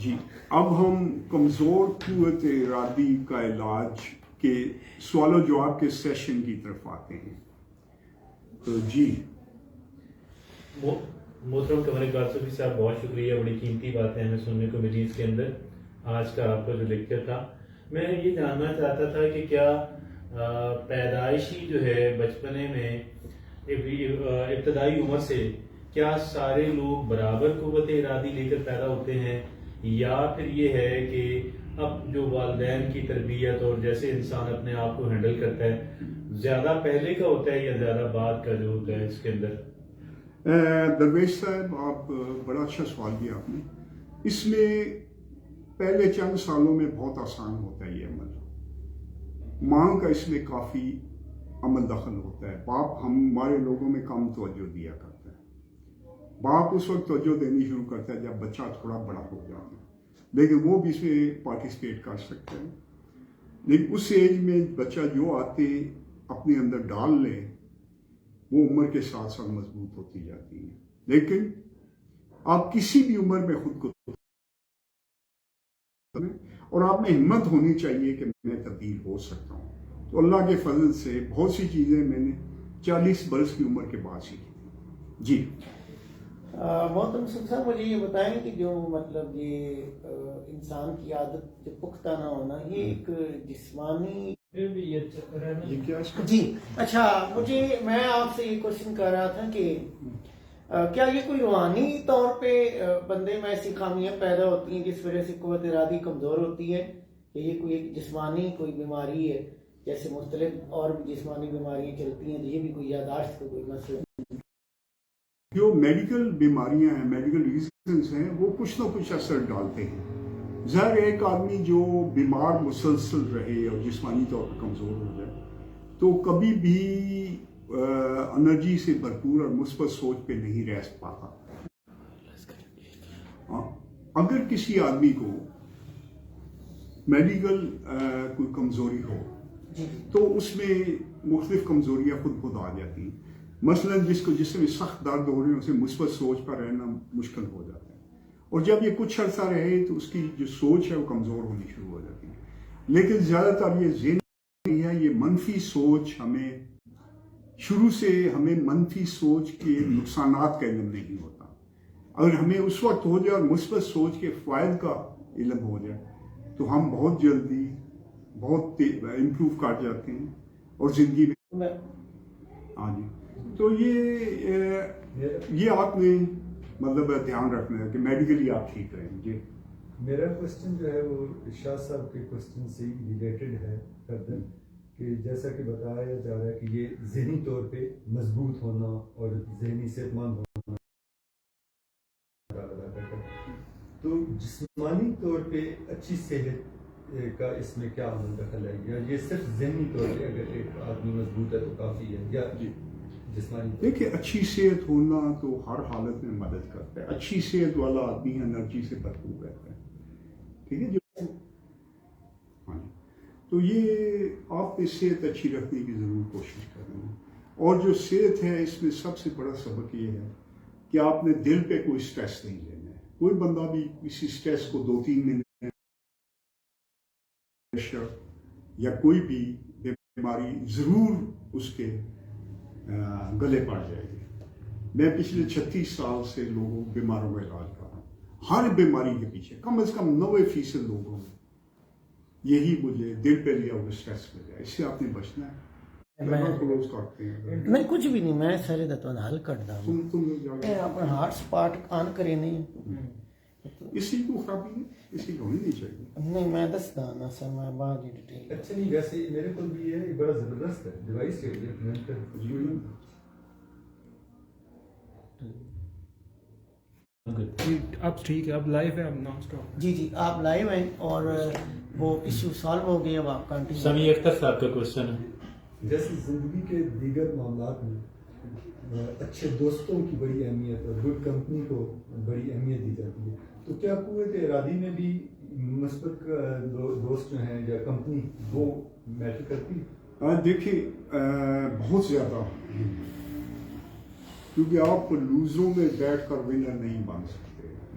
جی اب ہم کمزور قوت ارادی کا علاج کے سوال و جواب کے سیشن کی طرف آتے ہیں. تو جی محترم قمر اقبال صوفی صاحب، بہت شکریہ، بڑی قیمتی باتیں ہمیں سننے کو ملی اس کے اندر. آج کا آپ کا جو لیکچر تھا، میں یہ جاننا چاہتا تھا کہ کیا پیدائشی جو ہے بچپنے میں ابتدائی عمر سے کیا سارے لوگ برابر قوت ارادی لے کر پیدا ہوتے ہیں، یا پھر یہ ہے کہ اب جو والدین کی تربیت اور جیسے انسان اپنے آپ کو ہینڈل کرتا ہے زیادہ پہلے کا ہوتا ہے یا زیادہ بعد کا جو ہوتا ہے اس کے اندر؟ درویش صاحب، آپ بڑا اچھا سوال کیا آپ نے. اس میں پہلے چند سالوں میں بہت آسان ہوتا ہے یہ عمل. ماں کا اس میں کافی عمل دخل ہوتا ہے. باپ ہمارے لوگوں میں کم توجہ دیا کرتا ہے. باپ اس وقت توجہ دینی شروع کرتا ہے جب بچہ تھوڑا بڑا ہو جاتا ہے، لیکن وہ بھی اس میں پارٹیسپیٹ کر سکتا ہے. لیکن اس ایج میں بچہ جو آتے اپنے اندر ڈال لے وہ عمر کے ساتھ ساتھ مضبوط ہوتی جاتی ہے. لیکن آپ کسی بھی عمر میں خود کو، اور آپ میں ہمت ہونی چاہیے کہ میں تبدیل ہو سکتا ہوں. تو اللہ کے فضل سے بہت سی چیزیں میں نے 40 برس کی عمر کے بعد سیکھی تھی. جی محترم صاحب، مجھے یہ بتائیں کہ جو مطلب یہ انسان کی عادت جو پختہ نہ ہونا، یہ ایک جسمانی جی اچھا، میں آپ سے یہ کوشچن کر رہا تھا کہ کیا یہ کوئی روحانی طور پہ بندے میں ایسی خامیاں پیدا ہوتی ہیں جس وجہ سے قوت ارادی کمزور ہوتی ہے، کہ یہ کوئی ایک جسمانی کوئی بیماری ہے؟ جیسے مختلف اور بھی جسمانی بیماریاں چلتی ہیں، تو یہ بھی کوئی یاداشت کا کوئی مسئلہ؟ جو میڈیکل بیماریاں ہیں، میڈیکل ریزنز ہیں، وہ کچھ نہ کچھ اثر ڈالتے ہیں. ظاہر ایک آدمی جو بیمار مسلسل رہے اور جسمانی طور پر کمزور ہو جائے تو کبھی بھی انرجی سے بھرپور اور مثبت سوچ پہ نہیں رہ پاتا. اگر کسی آدمی کو میڈیکل کوئی کمزوری ہو تو اس میں مختلف کمزوریاں خود آ جاتی ہیں. مثلا جس میں سخت درد ہو رہے ہیں اسے مثبت سوچ پر رہنا مشکل ہو جاتا ہے، اور جب یہ کچھ عرصہ رہے تو اس کی جو سوچ ہے وہ کمزور ہونی شروع ہو جاتی ہے. لیکن زیادہ تر یہ ذہنی ہے، یہ منفی سوچ شروع سے ہمیں منفی سوچ کے نقصانات کا علم نہیں ہوتا. اگر ہمیں اس وقت ہو جائے اور مثبت سوچ کے فوائد کا علم ہو جائے تو ہم بہت جلدی بہت امپروو کر جاتے ہیں اور زندگی میں. ہاں جی، تو یہ آپ نے مطلب دھیان رکھنا ہے کہ میڈیکلی آپ ٹھیک رہیں. جی میرا کوشچن جو ہے وہ شاہ صاحب کے کوشچن سے ریلیٹڈ ہے فردر، کہ جیسا کہ بتایا جا رہا ہے کہ یہ ذہنی طور پہ مضبوط ہونا اور ذہنی صحت مند ہونا، تو جسمانی طور پہ اچھی صحت کا اس میں کیا عمل دخل ہے، یا یہ صرف ذہنی طور پہ اگر ایک آدمی مضبوط ہے تو کافی ہے، یا جسمانی؟ دیکھیے، اچھی صحت ہونا تو ہر حالت میں مدد کرتا ہے. اچھی صحت والا آدمی انرجی سے بھرپور رہتا ہے. ٹھیک ہے، ہاں جی. تو یہ آپ نے صحت اچھی رکھنے کی ضرور کوشش کریں گے. اور جو صحت ہے اس میں سب سے بڑا سبق یہ ہے کہ آپ نے دل پہ کوئی سٹریس نہیں لینا ہے. کوئی بندہ بھی کسی سٹریس کو 2-3 منٹ یا کوئی بھی بیماری ضرور اس کے گلے پڑ جائے گی. میں پچھلے 36 سال سے بیماروں کا علاج کر رہا ہوں. ہر بیماری کے پیچھے کم از کم 90% لوگوں میں یہی مجھے دل پہ لیا ہوا سٹریس مل جائے. اس سے آپ نے بچنا ہے. کلوز کرتے ہیں میں کچھ بھی نہیں، میں سارے دتون حل کرتا ہوں. اپنا ہارٹ سپاٹ آن کرے نہیں، اسی کو خرابی ہے، اسی کو ہونی نہیں چاہیے. نہیں میں دستا نا سر، میں بعد ڈیٹیل. اچھا نہیں، ویسے میرے کو بھی یہ بڑا زبردست ہے ڈیوائس کے لیے. اب ٹھیک ہے، اب لائیو ہے، اب نان اسٹاپ. جی آپ لائیو ہیں اور وہ ایشو سالو ہو گئی. اب آپ کنٹینیو. سمیع اختر صاحب کا کوشچن ہے. جیسے زندگی کے دیگر معاملات میں اچھے دوستوں کی بڑی اہمیت اور گڈ کمپنی کو بڑی اہمیت دی جاتی ہے، تو کیا قوت ارادی میں بھی مثبت دوست جو ہیں یا کمپنی وہ میٹر کرتی ہے؟ دیکھیے، بہت زیادہ، کیونکہ آپ لوزروں میں بیٹھ کر ونر نہیں بن سکتے.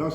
10